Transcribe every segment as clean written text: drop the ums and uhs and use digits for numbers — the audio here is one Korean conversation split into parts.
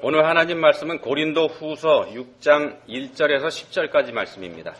오늘 하나님 말씀은 고린도 후서 6장 1절에서 10절까지 말씀입니다.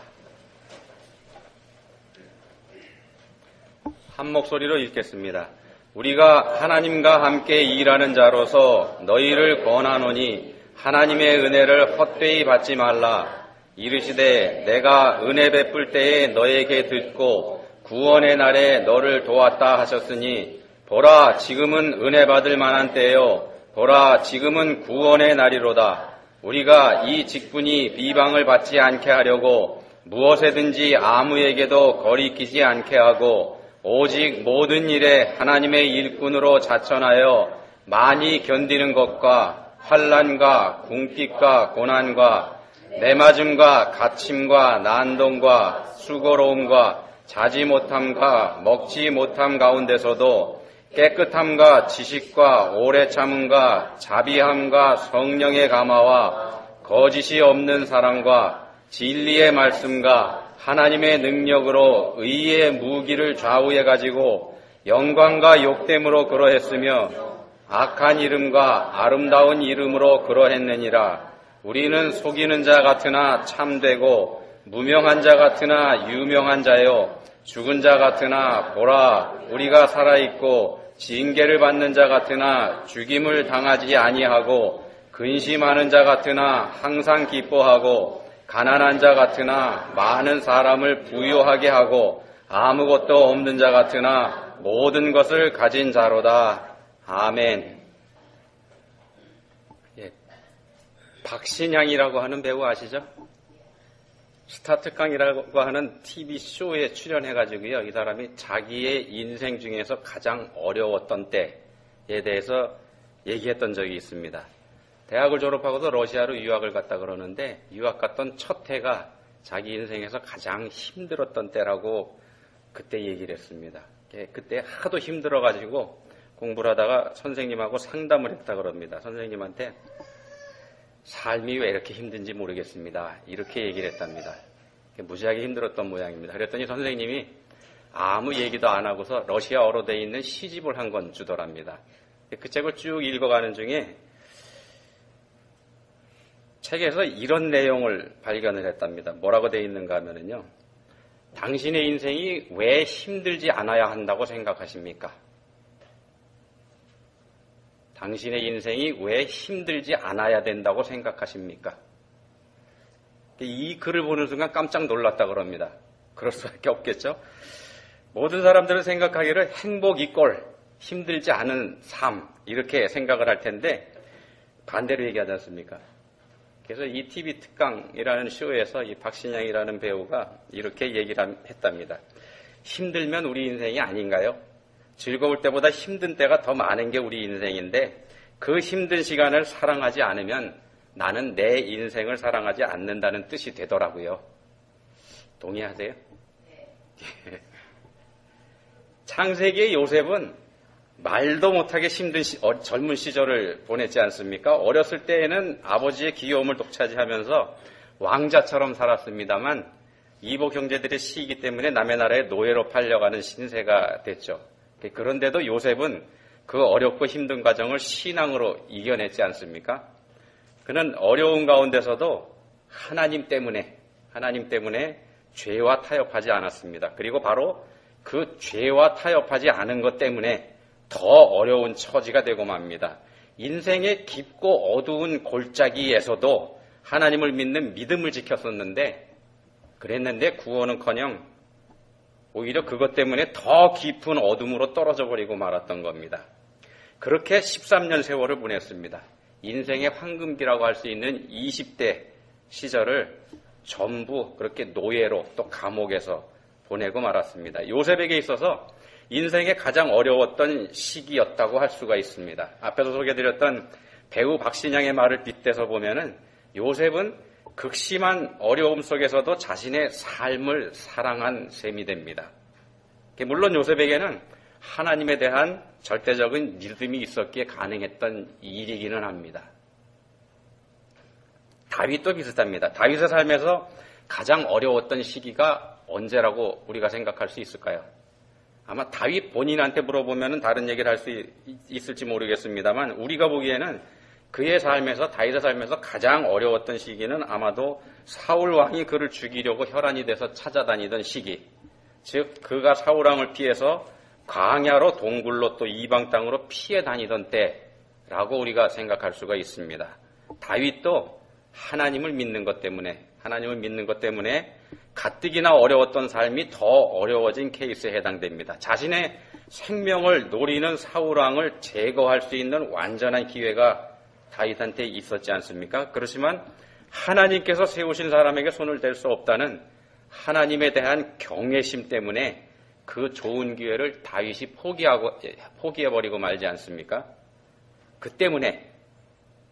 한 목소리로 읽겠습니다. 우리가 하나님과 함께 일하는 자로서 너희를 권하노니 하나님의 은혜를 헛되이 받지 말라. 이르시되 내가 은혜 베풀 때에 너에게 듣고 구원의 날에 너를 도왔다 하셨으니 보라 지금은 은혜 받을 만한 때요 보라 지금은 구원의 날이로다. 우리가 이 직분이 비방을 받지 않게 하려고 무엇에든지 아무에게도 거리끼지 않게 하고 오직 모든 일에 하나님의 일꾼으로 자천하여 많이 견디는 것과 환난과 궁핍과 고난과 내맞음과 갇힘과 난동과 수고로움과 자지 못함과 먹지 못함 가운데서도 깨끗함과 지식과 오래 참음과 자비함과 성령의 감화와 거짓이 없는 사랑과 진리의 말씀과 하나님의 능력으로 의의 무기를 좌우해 가지고 영광과 욕됨으로 그러했으며 악한 이름과 아름다운 이름으로 그러했느니라. 우리는 속이는 자 같으나 참되고 무명한 자 같으나 유명한 자요 죽은 자 같으나 보라 우리가 살아있고 징계를 받는 자 같으나 죽임을 당하지 아니하고 근심하는 자 같으나 항상 기뻐하고 가난한 자 같으나 많은 사람을 부유하게 하고 아무것도 없는 자 같으나 모든 것을 가진 자로다. 아멘. 박신양이라고 하는 배우 아시죠? 스타특강이라고 하는 TV쇼에 출연해가지고요. 이 사람이 자기의 인생 중에서 가장 어려웠던 때에 대해서 얘기했던 적이 있습니다. 대학을 졸업하고도 러시아로 유학을 갔다 그러는데 유학 갔던 첫 해가 자기 인생에서 가장 힘들었던 때라고 그때 얘기를 했습니다. 그때 하도 힘들어가지고 공부를 하다가 선생님하고 상담을 했다 그럽니다. 선생님한테 삶이 왜 이렇게 힘든지 모르겠습니다. 이렇게 얘기를 했답니다. 무지하게 힘들었던 모양입니다. 그랬더니 선생님이 아무 얘기도 안 하고서 러시아어로 되어 있는 시집을 한 권 주더랍니다. 그 책을 쭉 읽어가는 중에 책에서 이런 내용을 발견을 했답니다. 뭐라고 되어 있는가 하면요. 당신의 인생이 왜 힘들지 않아야 한다고 생각하십니까? 당신의 인생이 왜 힘들지 않아야 된다고 생각하십니까? 이 글을 보는 순간 깜짝 놀랐다 그럽니다. 그럴 수밖에 없겠죠? 모든 사람들은 생각하기를 행복 이꼴 힘들지 않은 삶 이렇게 생각을 할 텐데 반대로 얘기하지 않습니까? 그래서 이 TV 특강이라는 쇼에서 이 박신양이라는 배우가 이렇게 얘기를 했답니다. 힘들면 우리 인생이 아닌가요? 즐거울 때보다 힘든 때가 더 많은 게 우리 인생인데 그 힘든 시간을 사랑하지 않으면 나는 내 인생을 사랑하지 않는다는 뜻이 되더라고요. 동의하세요? 네. 창세기의 요셉은 말도 못하게 힘든 젊은 시절을 보냈지 않습니까? 어렸을 때에는 아버지의 귀여움을 독차지하면서 왕자처럼 살았습니다만 이복 형제들의 시기 때문에 남의 나라에 노예로 팔려가는 신세가 됐죠. 그런데도 요셉은 그 어렵고 힘든 과정을 신앙으로 이겨냈지 않습니까? 그는 어려운 가운데서도 하나님 때문에 죄와 타협하지 않았습니다. 그리고 바로 그 죄와 타협하지 않은 것 때문에 더 어려운 처지가 되고 맙니다. 인생의 깊고 어두운 골짜기에서도 하나님을 믿는 믿음을 지켰었는데 그랬는데 구원은커녕 오히려 그것 때문에 더 깊은 어둠으로 떨어져 버리고 말았던 겁니다. 그렇게 13년 세월을 보냈습니다. 인생의 황금기라고 할 수 있는 20대 시절을 전부 그렇게 노예로 또 감옥에서 보내고 말았습니다. 요셉에게 있어서 인생의 가장 어려웠던 시기였다고 할 수가 있습니다. 앞에서 소개해드렸던 배우 박신양의 말을 빗대서 보면은 요셉은 극심한 어려움 속에서도 자신의 삶을 사랑한 셈이 됩니다. 물론 요셉에게는 하나님에 대한 절대적인 믿음이 있었기에 가능했던 일이기는 합니다. 다윗도 비슷합니다. 다윗의 삶에서 가장 어려웠던 시기가 언제라고 우리가 생각할 수 있을까요? 아마 다윗 본인한테 물어보면 다른 얘기를 할 수 있을지 모르겠습니다만 우리가 보기에는 그의 삶에서, 다윗의 삶에서 가장 어려웠던 시기는 아마도 사울 왕이 그를 죽이려고 혈안이 돼서 찾아다니던 시기, 즉 그가 사울 왕을 피해서 광야로 동굴로 또 이방 땅으로 피해 다니던 때라고 우리가 생각할 수가 있습니다. 다윗도 하나님을 믿는 것 때문에 가뜩이나 어려웠던 삶이 더 어려워진 케이스에 해당됩니다. 자신의 생명을 노리는 사울 왕을 제거할 수 있는 완전한 기회가 다윗한테 있었지 않습니까? 그렇지만 하나님께서 세우신 사람에게 손을 댈 수 없다는 하나님에 대한 경외심 때문에 그 좋은 기회를 다윗이 포기해버리고 말지 않습니까? 그 때문에,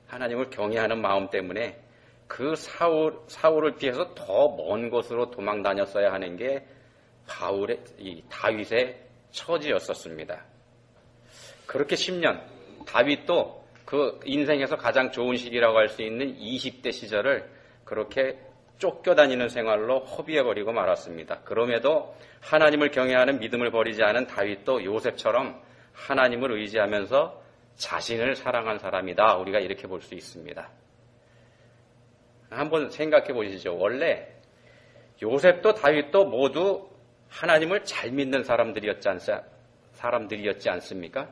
하나님을 경외하는 마음 때문에 그 사울을 피해서 더 먼 곳으로 도망 다녔어야 하는 게 다윗의 처지였었습니다. 그렇게 10년, 다윗도 그 인생에서 가장 좋은 시기라고 할 수 있는 20대 시절을 그렇게 쫓겨다니는 생활로 허비해버리고 말았습니다. 그럼에도 하나님을 경외하는 믿음을 버리지 않은 다윗도 요셉처럼 하나님을 의지하면서 자신을 사랑한 사람이다. 우리가 이렇게 볼 수 있습니다. 한번 생각해 보시죠. 원래 요셉도 다윗도 모두 하나님을 잘 믿는 사람들이었지 않습니까?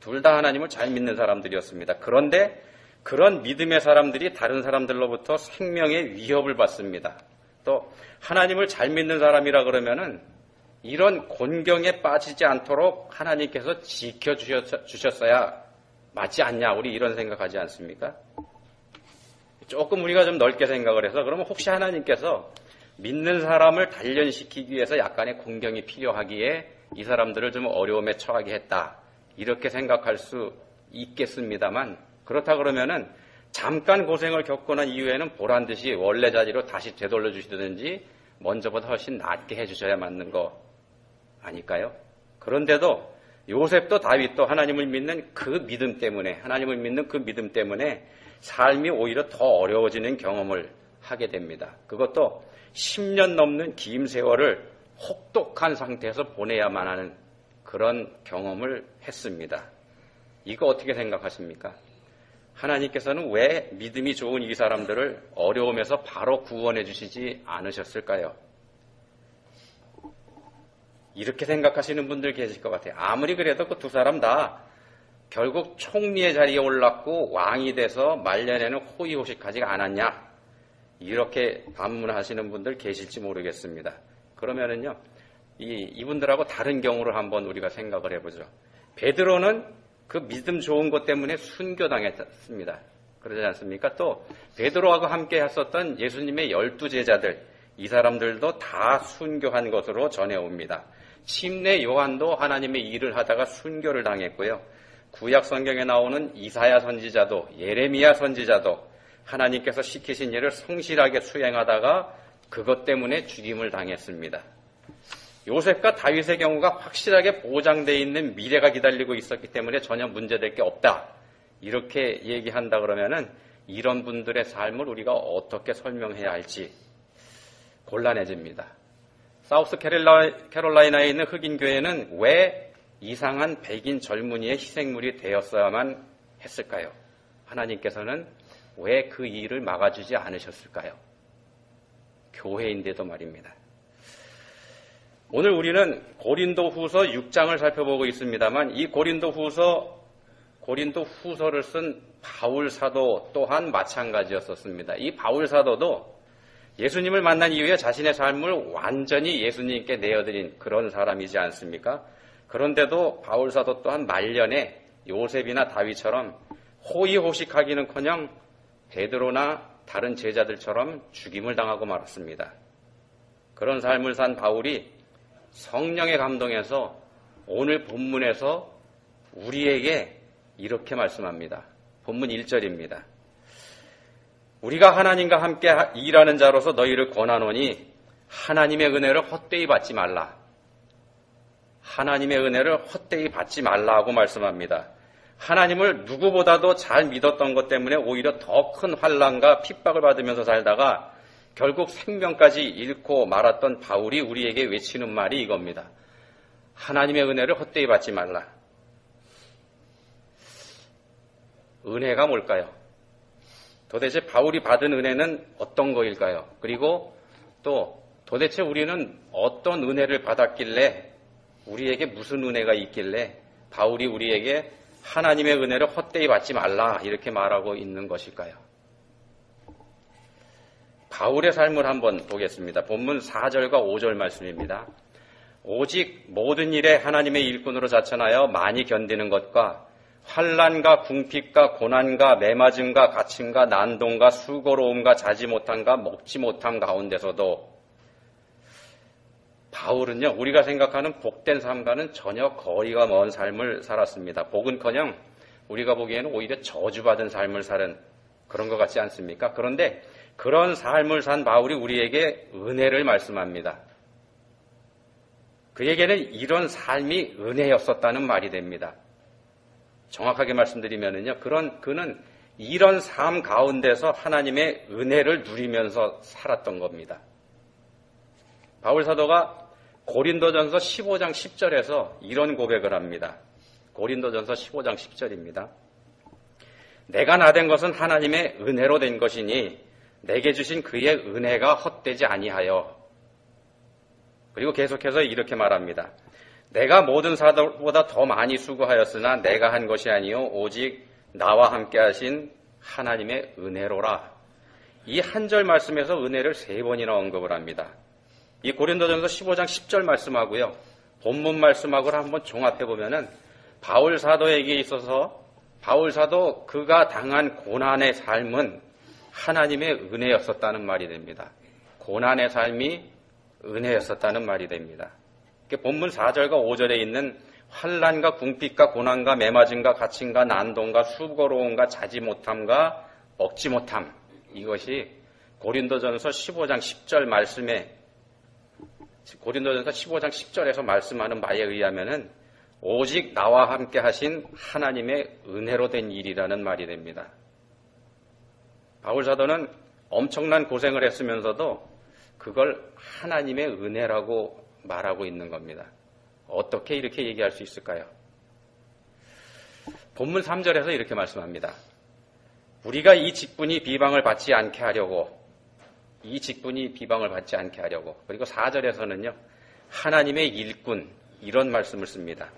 둘 다 하나님을 잘 믿는 사람들이었습니다. 그런데 그런 믿음의 사람들이 다른 사람들로부터 생명의 위협을 받습니다. 또 하나님을 잘 믿는 사람이라 그러면은 이런 곤경에 빠지지 않도록 하나님께서 지켜주셨어야 맞지 않냐, 우리 이런 생각하지 않습니까? 조금 우리가 좀 넓게 생각을 해서, 그러면 혹시 하나님께서 믿는 사람을 단련시키기 위해서 약간의 곤경이 필요하기에 이 사람들을 좀 어려움에 처하게 했다, 이렇게 생각할 수 있겠습니다만, 그렇다 그러면은 잠깐 고생을 겪고 난 이후에는 보란 듯이 원래 자리로 다시 되돌려 주시든지 먼저보다 훨씬 낫게 해주셔야 맞는 거 아닐까요? 그런데도 요셉도 다윗도 하나님을 믿는 그 믿음 때문에, 삶이 오히려 더 어려워지는 경험을 하게 됩니다. 그것도 10년 넘는 긴 세월을 혹독한 상태에서 보내야만 하는 그런 경험을 했습니다. 이거 어떻게 생각하십니까? 하나님께서는 왜 믿음이 좋은 이 사람들을 어려움에서 바로 구원해 주시지 않으셨을까요? 이렇게 생각하시는 분들 계실 것 같아요. 아무리 그래도 그 두 사람 다 결국 총리의 자리에 올랐고 왕이 돼서 말년에는 호의호식하지 않았냐, 이렇게 반문하시는 분들 계실지 모르겠습니다. 그러면은요, 이분들하고 다른 경우를 한번 우리가 생각을 해보죠. 베드로는 그 믿음 좋은 것 때문에 순교당했습니다. 그러지 않습니까? 또 베드로하고 함께 했었던 예수님의 12제자들, 이 사람들도 다 순교한 것으로 전해옵니다. 침례 요한도 하나님의 일을 하다가 순교를 당했고요. 구약 성경에 나오는 이사야 선지자도, 예레미야 선지자도 하나님께서 시키신 일을 성실하게 수행하다가 그것 때문에 죽임을 당했습니다. 요셉과 다윗의 경우가 확실하게 보장되어 있는 미래가 기다리고 있었기 때문에 전혀 문제될 게 없다, 이렇게 얘기한다 그러면은 이런 분들의 삶을 우리가 어떻게 설명해야 할지 곤란해집니다. 사우스 캐롤라이나에 있는 흑인 교회는 왜 이상한 백인 젊은이의 희생물이 되었어야만 했을까요? 하나님께서는 왜 그 일을 막아주지 않으셨을까요? 교회인데도 말입니다. 오늘 우리는 고린도후서 6장을 살펴보고 있습니다만, 이 고린도후서를 쓴 바울 사도 또한 마찬가지였었습니다. 이 바울 사도도 예수님을 만난 이후에 자신의 삶을 완전히 예수님께 내어드린 그런 사람이지 않습니까? 그런데도 바울 사도 또한 말년에 요셉이나 다윗처럼 호의호식하기는커녕 베드로나 다른 제자들처럼 죽임을 당하고 말았습니다. 그런 삶을 산 바울이 성령의 감동에서 오늘 본문에서 우리에게 이렇게 말씀합니다. 본문 1절입니다. 우리가 하나님과 함께 일하는 자로서 너희를 권하노니 하나님의 은혜를 헛되이 받지 말라. 하나님의 은혜를 헛되이 받지 말라고 말씀합니다. 하나님을 누구보다도 잘 믿었던 것 때문에 오히려 더 큰 환난과 핍박을 받으면서 살다가 결국 생명까지 잃고 말았던 바울이 우리에게 외치는 말이 이겁니다. 하나님의 은혜를 헛되이 받지 말라. 은혜가 뭘까요? 도대체 바울이 받은 은혜는 어떤 거일까요? 그리고 또 도대체 우리는 어떤 은혜를 받았길래 우리에게 무슨 은혜가 있길래 바울이 우리에게 하나님의 은혜를 헛되이 받지 말라 이렇게 말하고 있는 것일까요? 바울의 삶을 한번 보겠습니다. 본문 4절과 5절 말씀입니다. 오직 모든 일에 하나님의 일꾼으로 자천하여 많이 견디는 것과 환난과 궁핍과 고난과 매맞음과 갇힘과 난동과 수고로움과 자지 못함과 먹지 못함 가운데서도 바울은요, 우리가 생각하는 복된 삶과는 전혀 거리가 먼 삶을 살았습니다. 복은커녕 우리가 보기에는 오히려 저주받은 삶을 사는 그런 것 같지 않습니까? 그런데 그런 삶을 산 바울이 우리에게 은혜를 말씀합니다. 그에게는 이런 삶이 은혜였었다는 말이 됩니다. 정확하게 말씀드리면은요, 그는 이런 삶 가운데서 하나님의 은혜를 누리면서 살았던 겁니다. 바울 사도가 고린도전서 15장 10절에서 이런 고백을 합니다. 고린도전서 15장 10절입니다. 내가 나된 것은 하나님의 은혜로 된 것이니 내게 주신 그의 은혜가 헛되지 아니하여. 그리고 계속해서 이렇게 말합니다. 내가 모든 사도보다 더 많이 수고하였으나 내가 한 것이 아니요 오직 나와 함께 하신 하나님의 은혜로라. 이 한 절 말씀에서 은혜를 3번이나 언급을 합니다. 이 고린도전서 15장 10절 말씀하고요, 본문 말씀하고를 한번 종합해보면은 바울 사도에게 있어서 바울 사도 그가 당한 고난의 삶은 하나님의 은혜였었다는 말이 됩니다. 고난의 삶이 은혜였었다는 말이 됩니다. 본문 4절과 5절에 있는 환난과 궁핍과 고난과 매맞음과 갇힘과 난동과 수고로움과 자지 못함과 먹지 못함, 이것이 고린도전서 15장 10절 말씀에 고린도전서 15장 10절에서 말씀하는 바에 의하면은 오직 나와 함께 하신 하나님의 은혜로 된 일이라는 말이 됩니다. 바울 사도는 엄청난 고생을 했으면서도 그걸 하나님의 은혜라고 말하고 있는 겁니다. 어떻게 이렇게 얘기할 수 있을까요? 본문 3절에서 이렇게 말씀합니다. 우리가 이 직분이 비방을 받지 않게 하려고, 그리고 4절에서는요, 하나님의 일꾼, 이런 말씀을 씁니다.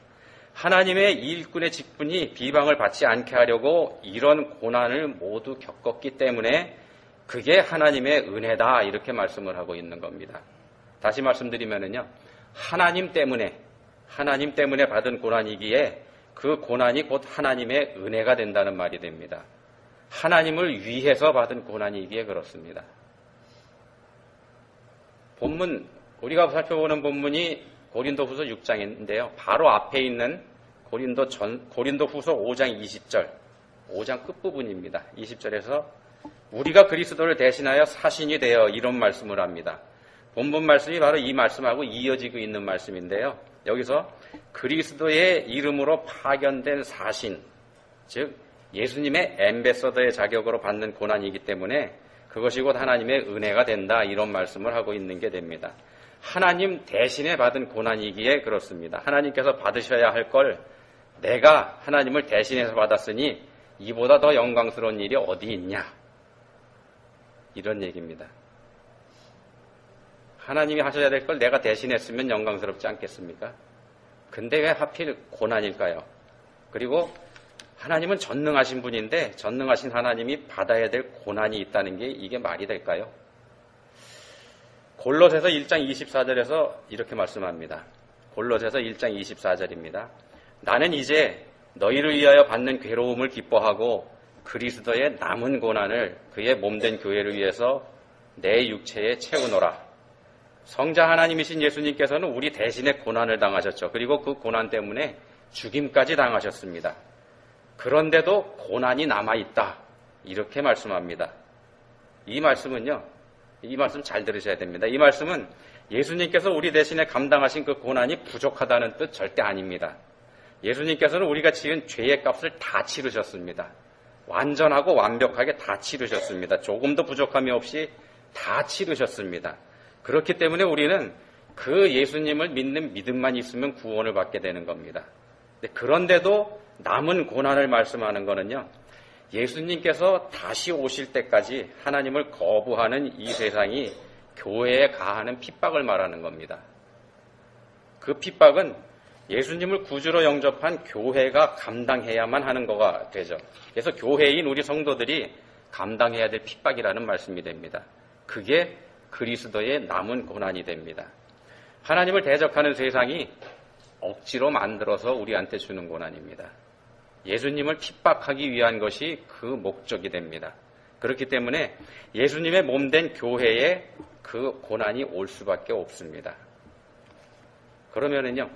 하나님의 일꾼의 직분이 비방을 받지 않게 하려고 이런 고난을 모두 겪었기 때문에 그게 하나님의 은혜다, 이렇게 말씀을 하고 있는 겁니다. 다시 말씀드리면은요, 하나님 때문에 받은 고난이기에 그 고난이 곧 하나님의 은혜가 된다는 말이 됩니다. 하나님을 위해서 받은 고난이기에 그렇습니다. 우리가 살펴보는 본문이 고린도후서 6장인데요. 바로 앞에 있는 고린도후서 5장 20절, 5장 끝부분입니다. 20절에서 우리가 그리스도를 대신하여 사신이 되어 이런 말씀을 합니다. 본문 말씀이 바로 이 말씀하고 이어지고 있는 말씀인데요. 여기서 그리스도의 이름으로 파견된 사신, 즉 예수님의 앰베서더의 자격으로 받는 고난이기 때문에 그것이 곧 하나님의 은혜가 된다, 이런 말씀을 하고 있는 게 됩니다. 하나님 대신에 받은 고난이기에 그렇습니다. 하나님께서 받으셔야 할 걸 내가 하나님을 대신해서 받았으니 이보다 더 영광스러운 일이 어디 있냐, 이런 얘기입니다. 하나님이 하셔야 될 걸 내가 대신했으면 영광스럽지 않겠습니까? 근데 왜 하필 고난일까요? 그리고 하나님은 전능하신 분인데 전능하신 하나님이 받아야 될 고난이 있다는 게 이게 말이 될까요? 골로새서 1장 24절에서 이렇게 말씀합니다. 골로새서 1장 24절입니다. 나는 이제 너희를 위하여 받는 괴로움을 기뻐하고 그리스도의 남은 고난을 그의 몸된 교회를 위해서 내 육체에 채우노라. 성자 하나님이신 예수님께서는 우리 대신에 고난을 당하셨죠. 그리고 그 고난 때문에 죽임까지 당하셨습니다. 그런데도 고난이 남아있다, 이렇게 말씀합니다. 이 말씀은요, 이 말씀 잘 들으셔야 됩니다. 이 말씀은 예수님께서 우리 대신에 감당하신 그 고난이 부족하다는 뜻 절대 아닙니다. 예수님께서는 우리가 지은 죄의 값을 다 치르셨습니다. 완전하고 완벽하게 다 치르셨습니다. 조금도 부족함이 없이 다 치르셨습니다. 그렇기 때문에 우리는 그 예수님을 믿는 믿음만 있으면 구원을 받게 되는 겁니다. 그런데도 남은 고난을 말씀하는 거는요, 예수님께서 다시 오실 때까지 하나님을 거부하는 이 세상이 교회에 가하는 핍박을 말하는 겁니다. 그 핍박은 예수님을 구주로 영접한 교회가 감당해야만 하는 거가 되죠. 그래서 교회인 우리 성도들이 감당해야 될 핍박이라는 말씀이 됩니다. 그게 그리스도의 남은 고난이 됩니다. 하나님을 대적하는 세상이 억지로 만들어서 우리한테 주는 고난입니다. 예수님을 핍박하기 위한 것이 그 목적이 됩니다. 그렇기 때문에 예수님의 몸된 교회에 그 고난이 올 수밖에 없습니다. 그러면은요,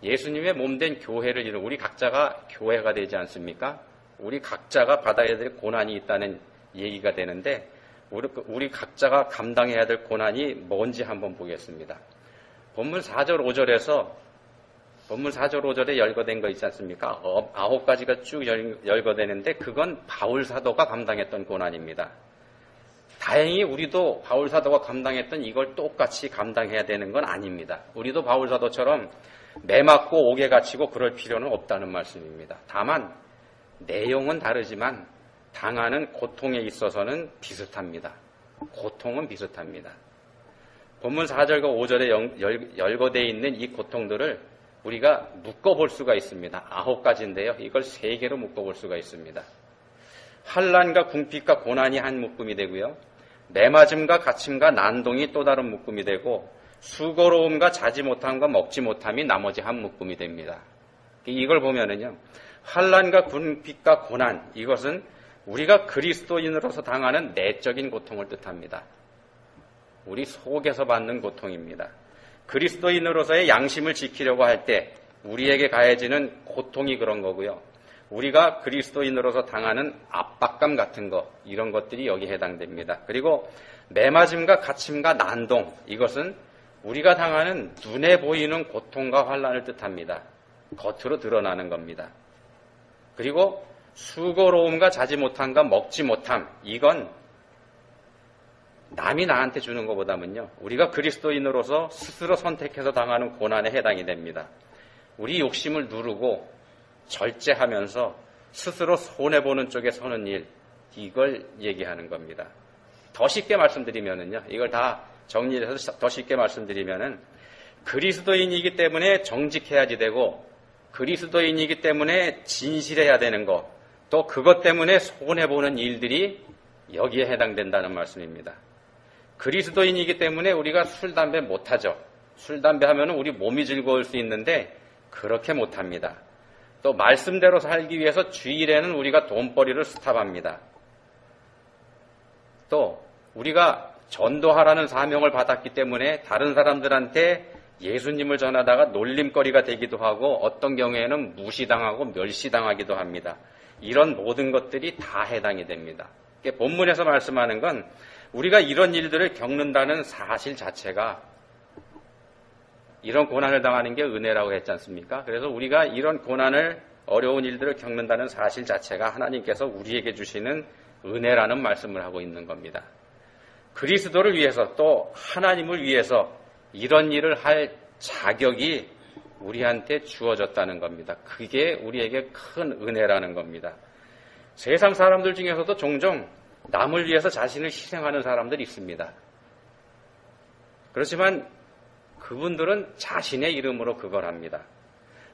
예수님의 몸된 교회를 이룬 우리 각자가 교회가 되지 않습니까? 우리 각자가 받아야 될 고난이 있다는 얘기가 되는데 우리 각자가 감당해야 될 고난이 뭔지 한번 보겠습니다. 본문 4절 5절에 열거된 거 있지 않습니까? 9가지가 쭉 열거되는데 그건 바울 사도가 감당했던 고난입니다. 다행히 우리도 바울 사도가 감당했던 이걸 똑같이 감당해야 되는 건 아닙니다. 우리도 바울 사도처럼 매 맞고 옥에 갇히고 그럴 필요는 없다는 말씀입니다. 다만 내용은 다르지만 당하는 고통에 있어서는 비슷합니다. 고통은 비슷합니다. 본문 4절과 5절에 열거되어 있는 이 고통들을 우리가 묶어볼 수가 있습니다. 9가지인데요. 이걸 3개로 묶어볼 수가 있습니다. 환난과 궁핍과 고난이 한 묶음이 되고요. 매맞음과 갇힘과 난동이 또 다른 묶음이 되고 수고로움과 자지 못함과 먹지 못함이 나머지 한 묶음이 됩니다. 이걸 보면은요. 환난과 궁핍과 고난, 이것은 우리가 그리스도인으로서 당하는 내적인 고통을 뜻합니다. 우리 속에서 받는 고통입니다. 그리스도인으로서의 양심을 지키려고 할 때 우리에게 가해지는 고통이 그런 거고요. 우리가 그리스도인으로서 당하는 압박감 같은 거, 이런 것들이 여기에 해당됩니다. 그리고 매맞음과 갇힘과 난동, 이것은 우리가 당하는 눈에 보이는 고통과 환난을 뜻합니다. 겉으로 드러나는 겁니다. 그리고 수고로움과 자지 못함과 먹지 못함, 이건 남이 나한테 주는 것보다는요, 우리가 그리스도인으로서 스스로 선택해서 당하는 고난에 해당이 됩니다. 우리 욕심을 누르고 절제하면서 스스로 손해보는 쪽에 서는 일, 이걸 얘기하는 겁니다. 더 쉽게 말씀드리면은요, 이걸 다 정리해서 더 쉽게 말씀드리면은 그리스도인이기 때문에 정직해야지 되고 그리스도인이기 때문에 진실해야 되는 거, 또 그것 때문에 손해보는 일들이 여기에 해당된다는 말씀입니다. 그리스도인이기 때문에 우리가 술, 담배 못하죠. 술, 담배 하면 우리 몸이 즐거울 수 있는데 그렇게 못합니다. 또 말씀대로 살기 위해서 주일에는 우리가 돈벌이를 스탑합니다. 또 우리가 전도하라는 사명을 받았기 때문에 다른 사람들한테 예수님을 전하다가 놀림거리가 되기도 하고 어떤 경우에는 무시당하고 멸시당하기도 합니다. 이런 모든 것들이 다 해당이 됩니다. 본문에서 말씀하는 건 우리가 이런 일들을 겪는다는 사실 자체가, 이런 고난을 당하는 게 은혜라고 했지 않습니까? 그래서 우리가 이런 고난을, 어려운 일들을 겪는다는 사실 자체가 하나님께서 우리에게 주시는 은혜라는 말씀을 하고 있는 겁니다. 그리스도를 위해서 또 하나님을 위해서 이런 일을 할 자격이 우리한테 주어졌다는 겁니다. 그게 우리에게 큰 은혜라는 겁니다. 세상 사람들 중에서도 종종 남을 위해서 자신을 희생하는 사람들이 있습니다. 그렇지만 그분들은 자신의 이름으로 그걸 합니다.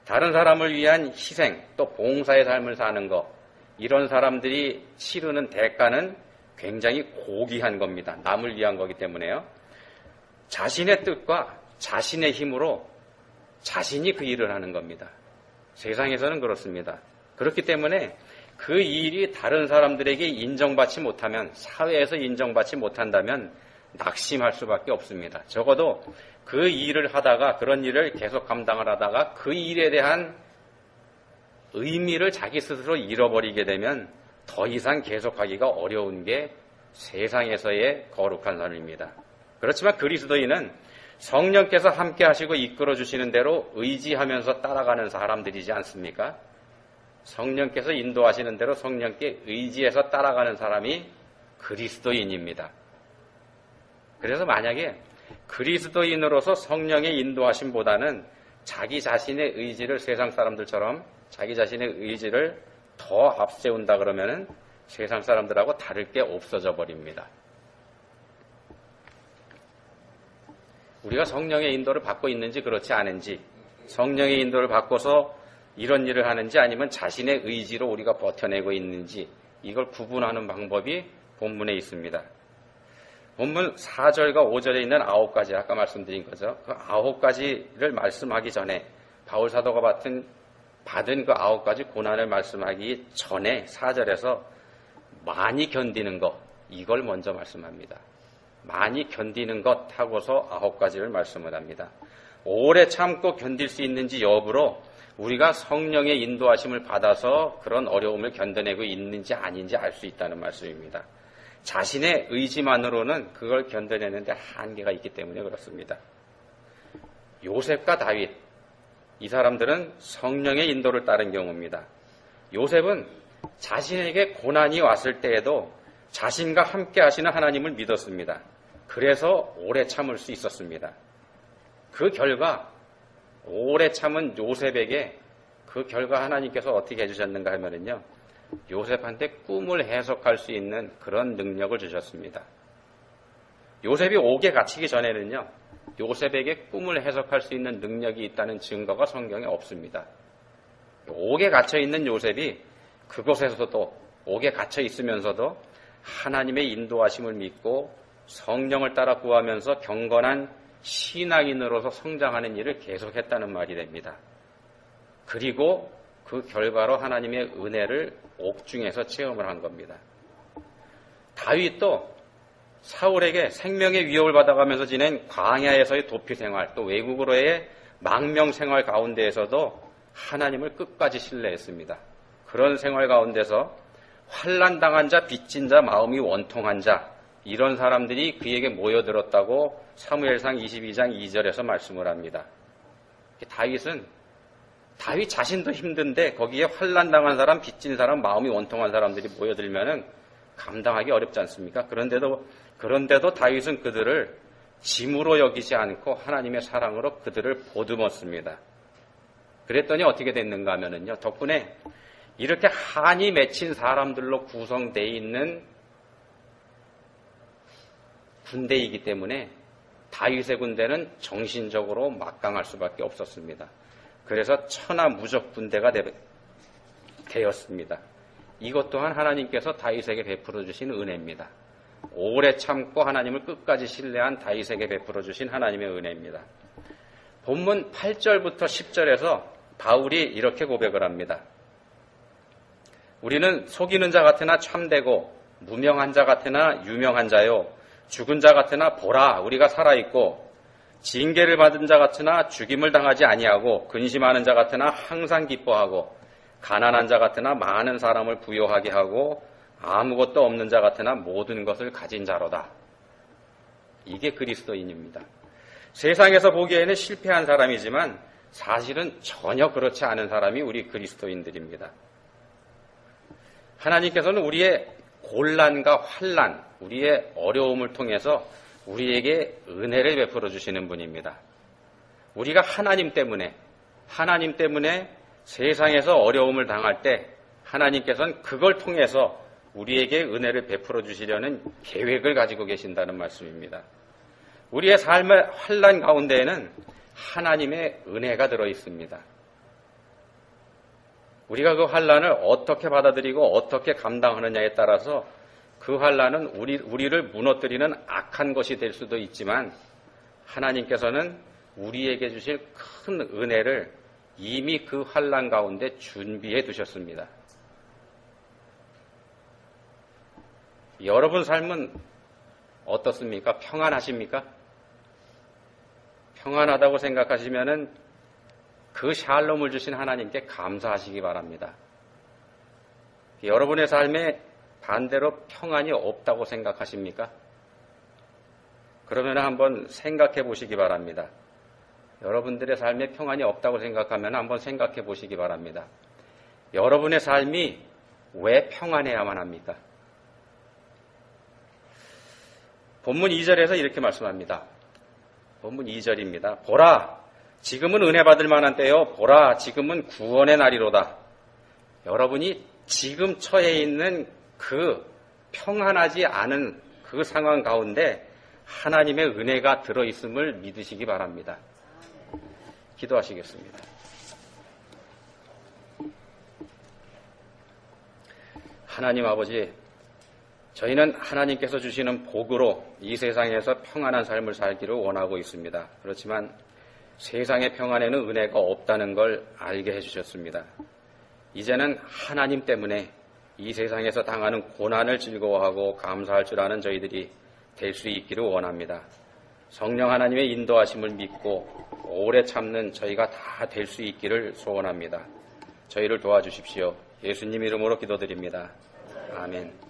다른 사람을 위한 희생, 또 봉사의 삶을 사는 것, 이런 사람들이 치르는 대가는 굉장히 고귀한 겁니다. 남을 위한 거기 때문에요. 자신의 뜻과 자신의 힘으로 자신이 그 일을 하는 겁니다. 세상에서는 그렇습니다. 그렇기 때문에 그 일이 다른 사람들에게 인정받지 못하면, 사회에서 인정받지 못한다면 낙심할 수밖에 없습니다. 적어도 그 일을 하다가, 그런 일을 계속 감당을 하다가 그 일에 대한 의미를 자기 스스로 잃어버리게 되면 더 이상 계속하기가 어려운 게 세상에서의 거룩한 삶입니다. 그렇지만 그리스도인은 성령께서 함께 하시고 이끌어 주시는 대로 의지하면서 따라가는 사람들이지 않습니까? 성령께서 인도하시는 대로 성령께 의지해서 따라가는 사람이 그리스도인입니다. 그래서 만약에 그리스도인으로서 성령의 인도하심보다는 자기 자신의 의지를, 세상 사람들처럼 자기 자신의 의지를 더 앞세운다 그러면은 세상 사람들하고 다를 게 없어져 버립니다. 우리가 성령의 인도를 받고 있는지 그렇지 않은지, 성령의 인도를 받고서 이런 일을 하는지 아니면 자신의 의지로 우리가 버텨내고 있는지, 이걸 구분하는 방법이 본문에 있습니다. 본문 4절과 5절에 있는 9가지, 아까 말씀드린 거죠. 그 9가지를 말씀하기 전에, 바울 사도가 받은 그 9가지 고난을 말씀하기 전에 4절에서 많이 견디는 것, 이걸 먼저 말씀합니다. 많이 견디는 것 하고서 9가지를 말씀을 합니다. 오래 참고 견딜 수 있는지 여부로 우리가 성령의 인도하심을 받아서 그런 어려움을 견뎌내고 있는지 아닌지 알 수 있다는 말씀입니다. 자신의 의지만으로는 그걸 견뎌내는데 한계가 있기 때문에 그렇습니다. 요셉과 다윗, 이 사람들은 성령의 인도를 따른 경우입니다. 요셉은 자신에게 고난이 왔을 때에도 자신과 함께 하시는 하나님을 믿었습니다. 그래서 오래 참을 수 있었습니다. 그 결과 오래 참은 요셉에게 그 결과 하나님께서 어떻게 해주셨는가 하면은요, 요셉한테 꿈을 해석할 수 있는 그런 능력을 주셨습니다. 요셉이 옥에 갇히기 전에는요, 요셉에게 꿈을 해석할 수 있는 능력이 있다는 증거가 성경에 없습니다. 옥에 갇혀 있는 요셉이 그곳에서도, 옥에 갇혀 있으면서도 하나님의 인도하심을 믿고 성령을 따라 구하면서 경건한 신앙인으로서 성장하는 일을 계속했다는 말이 됩니다. 그리고 그 결과로 하나님의 은혜를 옥중에서 체험을 한 겁니다. 다윗도 사울에게 생명의 위협을 받아가면서 지낸 광야에서의 도피 생활, 또 외국으로의 망명 생활 가운데에서도 하나님을 끝까지 신뢰했습니다. 그런 생활 가운데서 환난당한 자, 빚진 자, 마음이 원통한 자, 이런 사람들이 그에게 모여들었다고 사무엘상 22장 2절에서 말씀을 합니다. 다윗 자신도 힘든데 거기에 환난당한 사람, 빚진 사람, 마음이 원통한 사람들이 모여들면은 감당하기 어렵지 않습니까? 그런데도 다윗은 그들을 짐으로 여기지 않고 하나님의 사랑으로 그들을 보듬었습니다. 그랬더니 어떻게 됐는가 하면은요, 덕분에 이렇게 한이 맺힌 사람들로 구성되어 있는 군대이기 때문에 다윗의 군대는 정신적으로 막강할 수밖에 없었습니다. 그래서 천하무적 군대가 되었습니다. 이것 또한 하나님께서 다윗에게 베풀어 주신 은혜입니다. 오래 참고 하나님을 끝까지 신뢰한 다윗에게 베풀어 주신 하나님의 은혜입니다. 본문 8절부터 10절에서 바울이 이렇게 고백을 합니다. 우리는 속이는 자 같으나 참되고 무명한 자 같으나 유명한 자요, 죽은 자 같으나 보라 우리가 살아있고, 징계를 받은 자 같으나 죽임을 당하지 아니하고, 근심하는 자 같으나 항상 기뻐하고, 가난한 자 같으나 많은 사람을 부요하게 하고, 아무것도 없는 자 같으나 모든 것을 가진 자로다. 이게 그리스도인입니다. 세상에서 보기에는 실패한 사람이지만 사실은 전혀 그렇지 않은 사람이 우리 그리스도인들입니다. 하나님께서는 우리의 곤란과 환난, 우리의 어려움을 통해서 우리에게 은혜를 베풀어 주시는 분입니다. 우리가 하나님 때문에 세상에서 어려움을 당할 때 하나님께서는 그걸 통해서 우리에게 은혜를 베풀어 주시려는 계획을 가지고 계신다는 말씀입니다. 우리의 삶의 환난 가운데에는 하나님의 은혜가 들어 있습니다. 우리가 그 환난을 어떻게 받아들이고 어떻게 감당하느냐에 따라서 그 환난은 우리를 무너뜨리는 악한 것이 될 수도 있지만, 하나님께서는 우리에게 주실 큰 은혜를 이미 그 환난 가운데 준비해 두셨습니다. 여러분 삶은 어떻습니까? 평안하십니까? 평안하다고 생각하시면은 그 샬롬을 주신 하나님께 감사하시기 바랍니다. 여러분의 삶에 반대로 평안이 없다고 생각하십니까? 그러면 한번 생각해 보시기 바랍니다. 여러분들의 삶에 평안이 없다고 생각하면 한번 생각해 보시기 바랍니다. 여러분의 삶이 왜 평안해야만 합니까? 본문 2절에서 이렇게 말씀합니다. 본문 2절입니다. 보라, 지금은 은혜 받을 만한 때요. 보라, 지금은 구원의 날이로다. 여러분이 지금 처해 있는 그 평안하지 않은 그 상황 가운데 하나님의 은혜가 들어있음을 믿으시기 바랍니다. 기도하시겠습니다. 하나님 아버지, 저희는 하나님께서 주시는 복으로 이 세상에서 평안한 삶을 살기를 원하고 있습니다. 그렇지만 세상의 평안에는 은혜가 없다는 걸 알게 해주셨습니다. 이제는 하나님 때문에 이 세상에서 당하는 고난을 즐거워하고 감사할 줄 아는 저희들이 될 수 있기를 원합니다. 성령 하나님의 인도하심을 믿고 오래 참는 저희가 다 될 수 있기를 소원합니다. 저희를 도와주십시오. 예수님 이름으로 기도드립니다. 아멘.